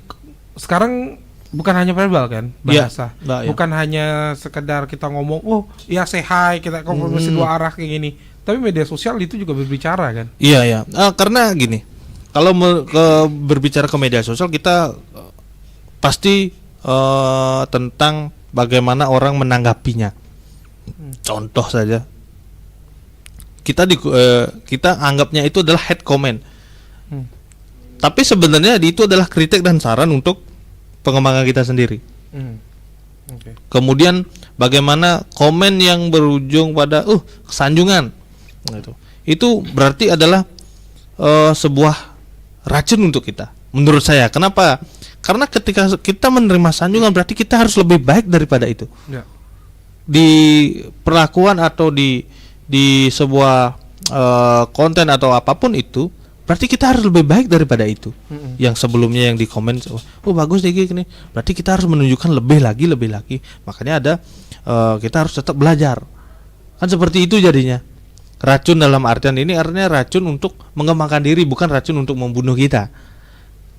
sekarang bukan hanya verbal kan bahasa, bukan hanya sekedar kita ngomong say hi, kita komunikasi dua arah kayak gini, tapi media sosial itu juga berbicara kan. Karena gini, kalau berbicara ke media sosial kita pasti tentang bagaimana orang menanggapinya. Contoh saja, kita anggapnya itu adalah hate comment, tapi sebenarnya itu adalah kritik dan saran untuk pengembangan kita sendiri. Kemudian bagaimana komen yang berujung pada kesanjungan, itu berarti adalah sebuah racun untuk kita, menurut saya. Kenapa? Karena ketika kita menerima sanjungan berarti kita harus lebih baik daripada itu. Di perlakuan atau di sebuah konten atau apapun itu, berarti kita harus lebih baik daripada itu. Yang sebelumnya yang di komen, bagus deh gini, berarti kita harus menunjukkan lebih lagi. Makanya ada kita harus tetap belajar. Kan seperti itu jadinya. Racun dalam artian ini artinya racun untuk mengembangkan diri, bukan racun untuk membunuh kita.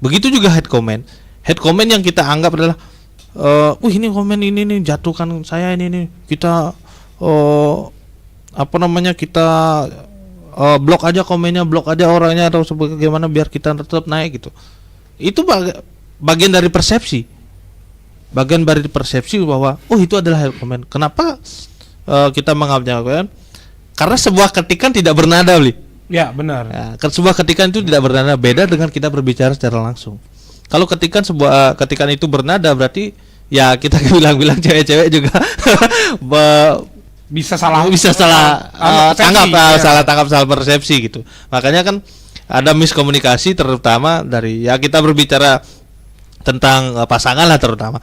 Begitu juga hate comment. Hate comment yang kita anggap adalah ini komen ini nih jatuhkan saya ini kita kita blok aja komennya, blok aja orangnya atau bagaimana biar kita tetap naik gitu. Itu bagian dari persepsi. Bagian dari persepsi bahwa itu adalah hate comment. Kenapa kita menganggapnya kan? Karena sebuah ketikan tidak bernada, Bli. Ya, benar. Sebuah ketikan itu tidak bernada, beda dengan kita berbicara secara langsung. Kalau ketikan itu bernada, berarti ya kita bilang salah tangkap, salah persepsi gitu. Makanya kan ada miskomunikasi, terutama dari kita berbicara tentang pasangan lah terutama.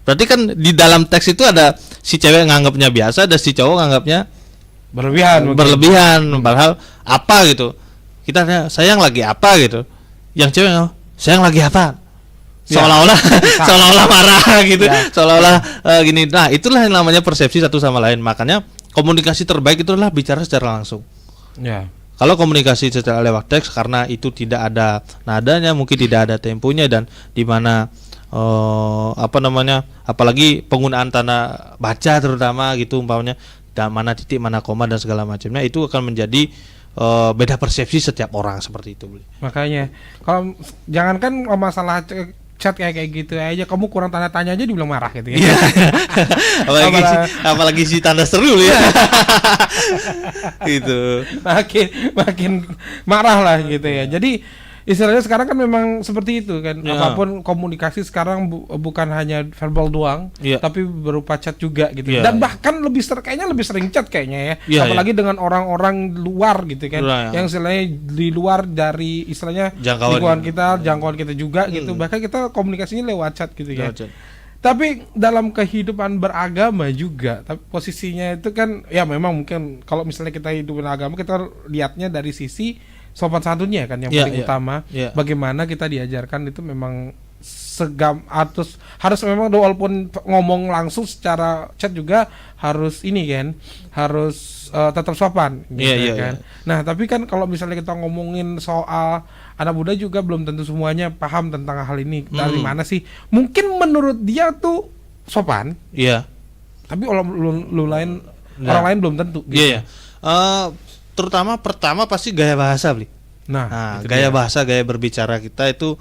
Berarti kan di dalam teks itu ada si cewek nganggapnya biasa, ada si cowok nganggapnya berlebihan, padahal apa gitu. Kita tanya, sayang lagi apa gitu. Yang cewek sayang lagi apa? Seolah-olah marah gitu. Seolah-olah gini. Nah, itulah yang namanya persepsi satu sama lain. Makanya komunikasi terbaik itu adalah bicara secara langsung. Kalau komunikasi secara lewat teks, karena itu tidak ada nadanya, mungkin tidak ada temponya, dan di mana apalagi penggunaan tanda baca terutama gitu umpamanya, mana titik, mana koma dan segala macamnya, itu akan menjadi beda persepsi setiap orang seperti itu. Makanya kalau jangankan masalah chat kayak gitu aja, kamu kurang tanda tanya aja dibilang marah gitu ya. apalagi si tanda seru ya. Gitu. Makin marah lah gitu ya. Jadi istilahnya sekarang kan memang seperti itu kan. Apapun komunikasi sekarang bukan hanya verbal doang, tapi berupa chat juga gitu. Dan bahkan kayaknya lebih sering chat kayaknya ya. Apalagi dengan orang-orang luar gitu kan. Yang istilahnya di luar dari istilahnya jangkauan kita juga gitu. Bahkan kita komunikasinya lewat chat gitu ya. Tapi dalam kehidupan beragama juga, tapi posisinya itu kan ya memang mungkin kalau misalnya kita hidup beragama, kita lihatnya dari sisi sopan santunnya kan yang paling utama. Bagaimana kita diajarkan itu memang harus memang walaupun ngomong langsung secara chat juga harus harus tetap sopan gitu kan. Nah, tapi kan kalau misalnya kita ngomongin soal anak muda juga belum tentu semuanya paham tentang hal ini. Dari mana sih? Mungkin menurut dia tuh sopan. Tapi kalau lu lain Orang lain belum tentu. Gitu. Iya. Terutama pertama pasti gaya bahasa, Bli. Nah gaya bahasa, gaya berbicara kita itu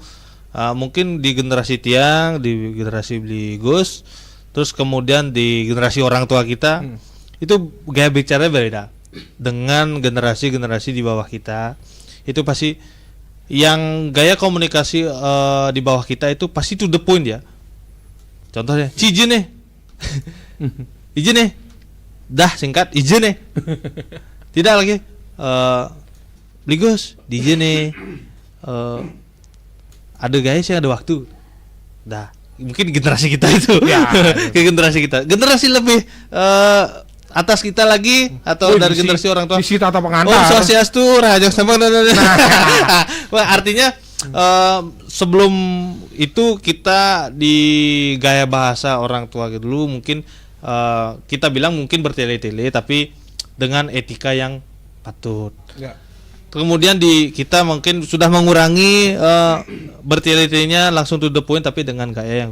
mungkin di generasi Tiang, di generasi Bli Gus, terus kemudian di generasi orang tua kita itu gaya bicara beda dengan generasi-generasi di bawah kita. Itu pasti yang gaya komunikasi di bawah kita itu pasti to the point ya. Contohnya, izin nih, izin nih, dah singkat, izin nih, tidak lagi, Bli Gus, izin nih, ada guys yang ada waktu, dah, mungkin generasi kita itu, generasi lebih atas kita lagi atau dari generasi orang tua. Disita atau pengantar. Oh, Swastiastu, Raja sama. Wah, artinya sebelum itu kita di gaya bahasa orang tua dulu mungkin kita bilang mungkin bertele-tele tapi dengan etika yang patut. Ya. Kemudian kita mungkin sudah mengurangi bertele-telenya langsung to the point tapi dengan gaya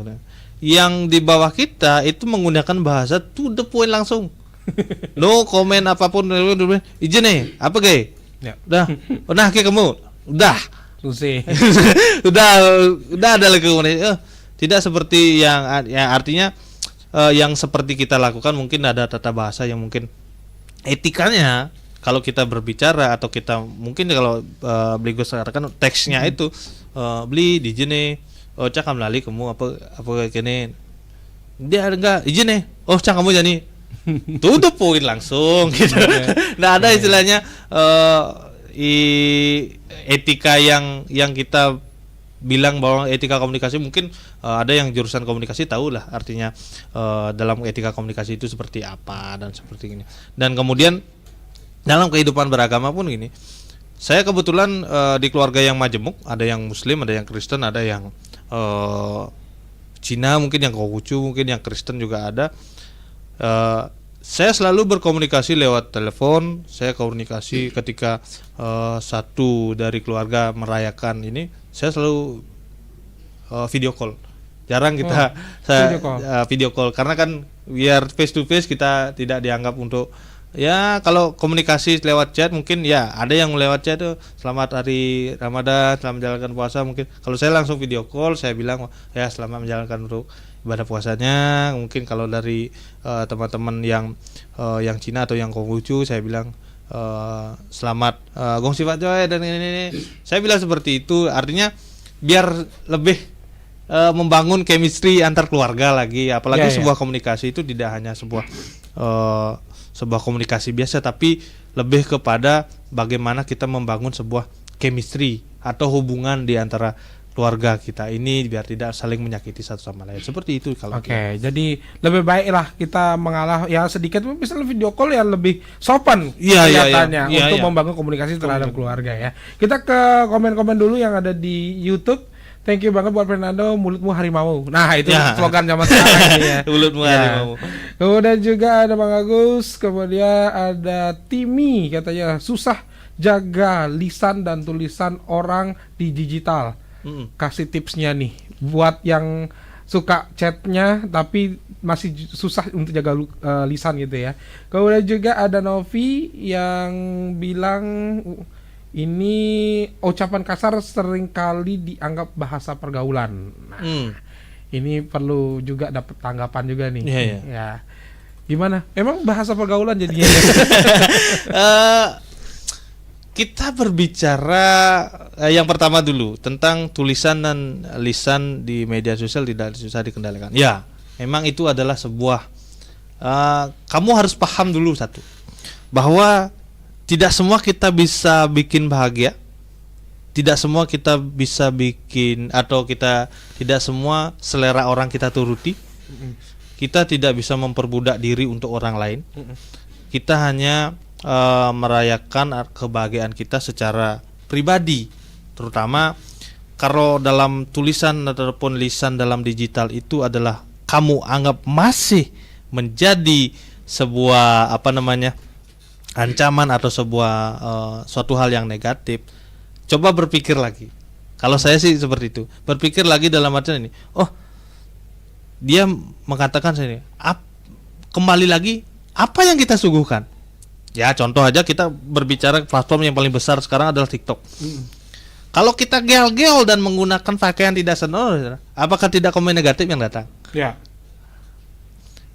yang di bawah kita itu menggunakan bahasa to the point langsung. No komen apapun, izin nih, apa gay? Ya. Udah kamu, udah. udah ada lagi tidak seperti yang artinya yang seperti kita lakukan mungkin ada tata bahasa yang mungkin etikanya kalau kita berbicara atau kita mungkin kalau Bli Gus katakan teksnya itu Bli di jene cak kamu lali kamu apa kene dia enggak izin nih cak kamu jadi tutup poin langsung gitu. Nah ada istilahnya etika yang kita bilang bahwa etika komunikasi mungkin ada yang jurusan komunikasi tahu lah artinya dalam etika komunikasi itu seperti apa dan seperti ini. Dan kemudian dalam kehidupan beragama pun gini, saya kebetulan di keluarga yang majemuk, ada yang Muslim, ada yang Kristen, ada yang Cina, mungkin yang Konghucu, mungkin yang Kristen juga ada. Saya selalu berkomunikasi lewat telepon. Saya komunikasi ketika satu dari keluarga merayakan ini, saya selalu video call. Jarang kita video call karena kan biar face to face kita tidak dianggap untuk ya kalau komunikasi lewat chat mungkin ya ada yang lewat chat tuh selamat hari Ramadan, selamat menjalankan puasa mungkin. Kalau saya langsung video call saya bilang ya selamat menjalankan untuk ibadah puasanya. Mungkin kalau dari teman-teman yang Cina atau yang Konghucu saya bilang selamat Gong Sifat Joy dan ini. Saya bilang seperti itu artinya biar lebih membangun chemistry antar keluarga lagi. Apalagi sebuah komunikasi itu tidak hanya sebuah komunikasi biasa tapi lebih kepada bagaimana kita membangun sebuah chemistry atau hubungan di antara keluarga kita ini biar tidak saling menyakiti satu sama lain. Seperti itu kalau jadi lebih baik lah kita mengalah ya sedikit misalnya video call ya lebih sopan kelihatannya untuk membangun komunikasi terhadap keluarga ya. Kita ke komen-komen dulu yang ada di YouTube. Thank you banget buat Fernando, mulutmu harimau. Nah, itu slogan zaman sekarang ya. Mulutmu harimau. Kemudian juga ada Bang Agus, kemudian ada Timi katanya susah jaga lisan dan tulisan orang di digital. Kasih tipsnya nih buat yang suka chatnya tapi masih susah untuk jaga lisan gitu ya. Kemudian juga ada Novi yang bilang ini ucapan kasar seringkali dianggap bahasa pergaulan. Nah, ini perlu juga dapat tanggapan juga nih. Ya. Gimana? Emang bahasa pergaulan jadinya? Kita berbicara yang pertama dulu tentang tulisan dan lisan di media sosial tidak susah dikendalikan. Ya, memang itu adalah sebuah kamu harus paham dulu satu bahwa tidak semua kita bisa bikin bahagia, tidak semua kita bisa bikin atau kita tidak semua selera orang kita turuti. Kita tidak bisa memperbudak diri untuk orang lain. Kita hanya merayakan kebahagiaan kita secara pribadi, terutama kalau dalam tulisan ataupun lisan dalam digital itu adalah kamu anggap masih menjadi sebuah ancaman atau sebuah suatu hal yang negatif. Coba berpikir lagi. Kalau saya sih seperti itu, berpikir lagi dalam artian ini. Dia mengatakan saya ini, kembali lagi apa yang kita suguhkan. Ya contoh aja kita berbicara platform yang paling besar sekarang adalah TikTok. Kalau kita geol-geol dan menggunakan pakaian tidak senonoh, apakah tidak komen negatif yang datang? Ya.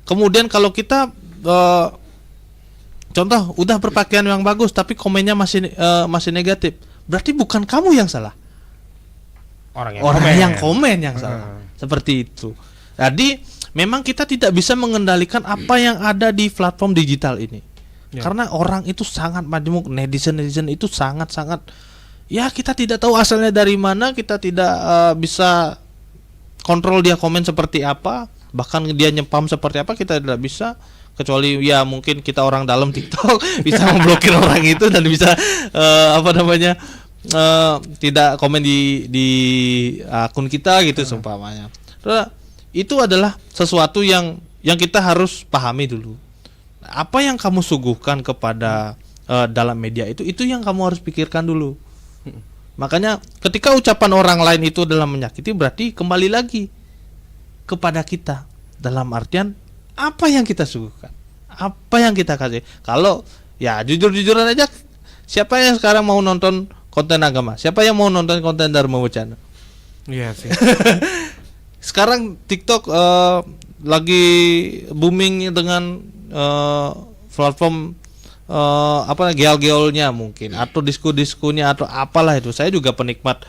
Kemudian kalau kita contoh udah berpakaian yang bagus tapi komennya masih negatif, berarti bukan kamu yang salah. Orang yang komen yang salah. Seperti itu. Jadi memang kita tidak bisa mengendalikan apa yang ada di platform digital ini. Karena orang itu sangat majemuk, netizen itu sangat-sangat, ya kita tidak tahu asalnya dari mana, kita tidak bisa kontrol dia komen seperti apa, bahkan dia nyepam seperti apa kita tidak bisa, kecuali ya mungkin kita orang dalam TikTok bisa memblokir orang itu dan bisa tidak komen di akun kita gitu seumpamanya. Itu adalah sesuatu yang kita harus pahami dulu. Apa yang kamu suguhkan kepada dalam media itu yang kamu harus pikirkan dulu. Makanya ketika ucapan orang lain itu adalah menyakiti, berarti kembali lagi kepada kita, dalam artian apa yang kita suguhkan, apa yang kita kasih. Kalau ya jujur-jujuran aja, siapa yang sekarang mau nonton konten agama, siapa yang mau nonton konten Dharma Wacana? Iya sih. Sekarang TikTok lagi booming dengan platform geol-geolnya mungkin, atau diskunya atau apalah itu. Saya juga penikmat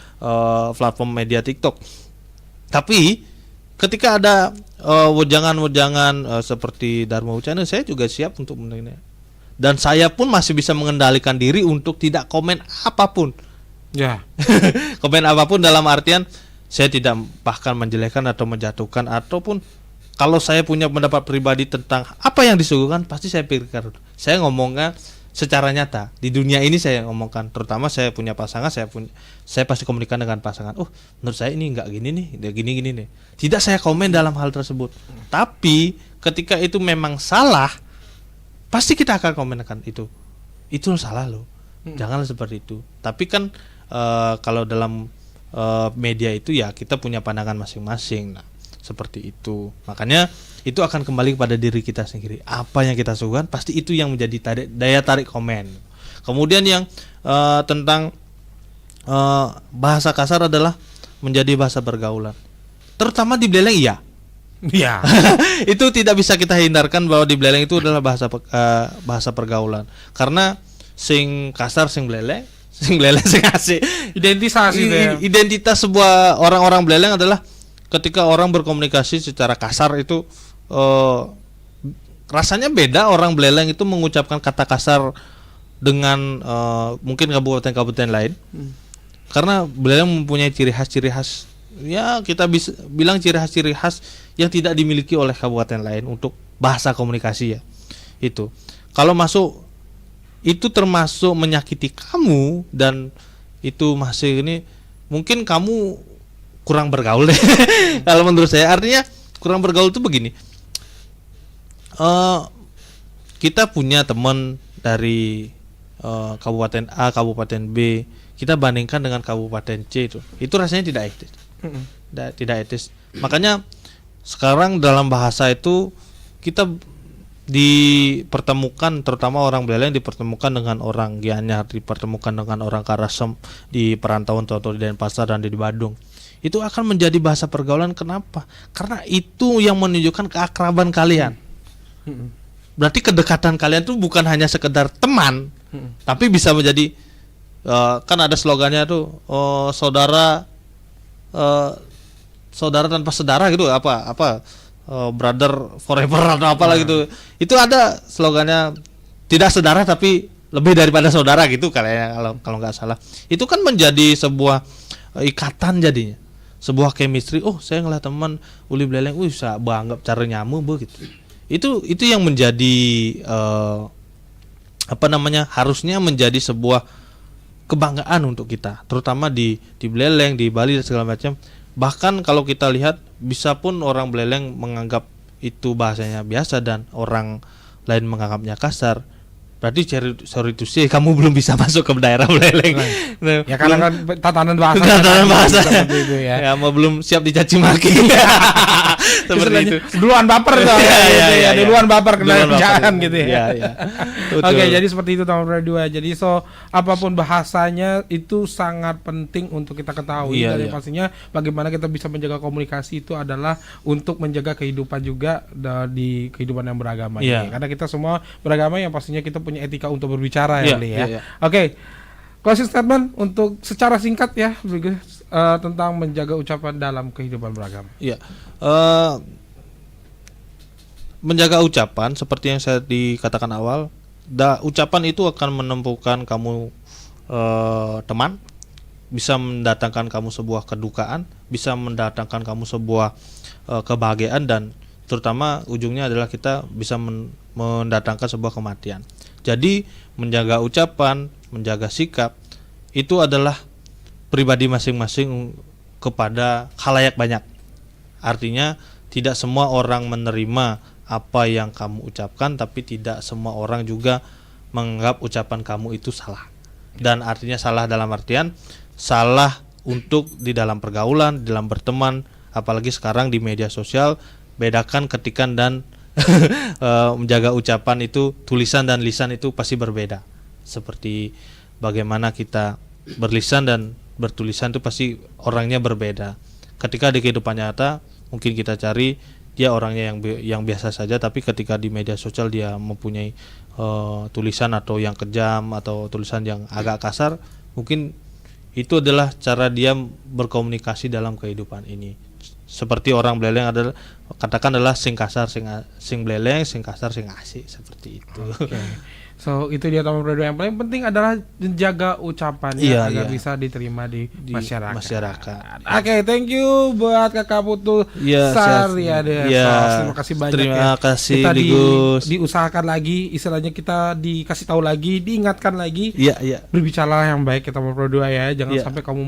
platform media TikTok. Tapi ketika ada wejangan-wejangan seperti Dharma Wacana, saya juga siap untuk menerima. Dan saya pun masih bisa mengendalikan diri untuk tidak komen apapun. Ya. Komen apapun dalam artian saya tidak bahkan menjelekkan atau menjatuhkan, ataupun kalau saya punya pendapat pribadi tentang apa yang disuguhkan, pasti saya pikirkan. Saya ngomongnya secara nyata. Di dunia ini saya ngomongkan, terutama saya punya pasangan, saya pasti komunikasi dengan pasangan. Oh, menurut saya ini enggak gini nih, dia gini nih. Tidak saya komen dalam hal tersebut. Tapi ketika itu memang salah, pasti kita akan komenkan itu. Itu salah loh. Janganlah seperti itu. Tapi kan kalau dalam media itu ya kita punya pandangan masing-masing. Nah, seperti itu. Makanya itu akan kembali kepada diri kita sendiri. Apa yang kita suguhkan, pasti itu yang menjadi daya tarik komen. Kemudian yang tentang bahasa kasar adalah menjadi bahasa pergaulan. Terutama di Beleleng, iya. Iya. Itu tidak bisa kita hindarkan bahwa di Beleleng itu adalah bahasa pergaulan. Karena sing kasar sing Beleleng, sing asik. Identitas sebuah orang-orang Beleleng adalah ketika orang berkomunikasi secara kasar itu rasanya beda. Orang Beleleng itu mengucapkan kata kasar dengan mungkin kabupaten-kabupaten lain. Karena Beleleng mempunyai ciri khas, ya kita bisa bilang ciri khas yang tidak dimiliki oleh kabupaten lain untuk bahasa komunikasi ya. Itu kalau masuk itu termasuk menyakiti kamu, dan itu masih ini mungkin kamu kurang bergaul deh. Kalau menurut saya, artinya kurang bergaul itu begini. Kita punya teman dari kabupaten A, kabupaten B, kita bandingkan dengan kabupaten C, itu rasanya tidak etis. Tidak etis. Makanya sekarang dalam bahasa itu kita dipertemukan, terutama orang Beleleng dipertemukan dengan orang Gianyar, dipertemukan dengan orang Karasem di perantauan contoh di Denpasar dan di Badung. Itu akan menjadi bahasa pergaulan. Kenapa? Karena itu yang menunjukkan keakraban kalian. Berarti kedekatan kalian itu bukan hanya sekedar teman, tapi bisa menjadi kan ada slogannya tuh saudara tanpa saudara gitu, brother forever atau apalah gitu. Itu ada slogannya, tidak saudara tapi lebih daripada saudara gitu kalau nggak salah. Itu kan menjadi sebuah ikatan jadinya. Sebuah chemistry. Oh, saya ngeliat teman uli Beleleng, bisa banget cara nyamu begitu. Itu yang menjadi harusnya menjadi sebuah kebanggaan untuk kita, terutama di Beleleng, di Bali dan segala macam. Bahkan kalau kita lihat, bisa pun orang Beleleng menganggap itu bahasanya biasa dan orang lain menganggapnya kasar. berarti sorry to say kamu belum bisa masuk ke daerah Buleleng. Nah, ya karena kan tatanan bahasa seperti itu ya. Mau belum siap dicaci maki. Seperti itu. Duluan baper duluan baper kena kerjaan gitu ya. Oke, jadi seperti itu teman Radio 2. Jadi apapun bahasanya itu sangat penting untuk kita ketahui dan pastinya bagaimana kita bisa menjaga komunikasi itu adalah untuk menjaga kehidupan juga di kehidupan yang beragama ini. Karena kita semua beragama yang pastinya kita punya etika untuk berbicara ya. Oke. Closing statement untuk secara singkat ya tentang menjaga ucapan dalam kehidupan beragama. Iya. Menjaga ucapan seperti yang saya dikatakan awal, ucapan itu akan menentukan kamu teman, bisa mendatangkan kamu sebuah kedukaan, bisa mendatangkan kamu sebuah kebahagiaan, dan terutama ujungnya adalah kita bisa mendatangkan sebuah kematian. Jadi menjaga ucapan, menjaga sikap itu adalah pribadi masing-masing kepada khalayak banyak. Artinya tidak semua orang menerima apa yang kamu ucapkan, tapi tidak semua orang juga menganggap ucapan kamu itu salah. Dan artinya salah dalam artian salah untuk di dalam pergaulan, di dalam berteman, apalagi sekarang di media sosial. Bedakan ketikan dan menjaga ucapan itu, tulisan dan lisan itu pasti berbeda. Seperti bagaimana kita berlisan dan bertulisan itu pasti orangnya berbeda. Ketika di kehidupan nyata mungkin kita cari dia orangnya yang biasa saja, tapi ketika di media sosial dia mempunyai tulisan atau yang kejam atau tulisan yang agak kasar, mungkin itu adalah cara dia berkomunikasi dalam kehidupan ini. Seperti orang Buleleng adalah sing kasar sing Buleleng, sing kasar sing asik, seperti itu. So itu dia teman Radio. Yang paling penting adalah menjaga ucapannya agar bisa diterima di masyarakat. Oke, thank you buat Kakak Putu Saryade. Terima kasih banyak. Terima kasih kita Ligus. diusahakan lagi, istilahnya kita dikasih tahu lagi, diingatkan lagi. Berbicara yang baik kita mau produk ya. Jangan sampai kamu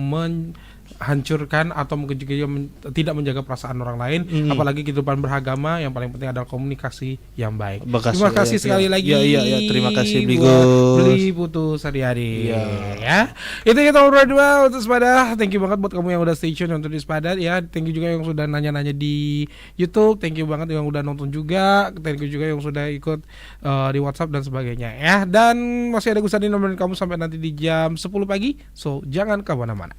hancurkan atau mungkin juga tidak menjaga perasaan orang lain, apalagi kehidupan beragama. Yang paling penting adalah komunikasi yang baik. Terima kasih sekali lagi. Terima kasih Beli Putu Saryade. Ya. Itu kita berdua untuk Sepada. Thank you banget buat kamu yang udah stay tune untuk di Sepada ya. Thank you juga yang sudah nanya-nanya di YouTube. Thank you banget yang udah nonton juga. Thank you juga yang sudah ikut di WhatsApp dan sebagainya ya. Dan masih ada Gusani nemenin kamu sampai nanti di jam 10 pagi. So jangan kemana-mana.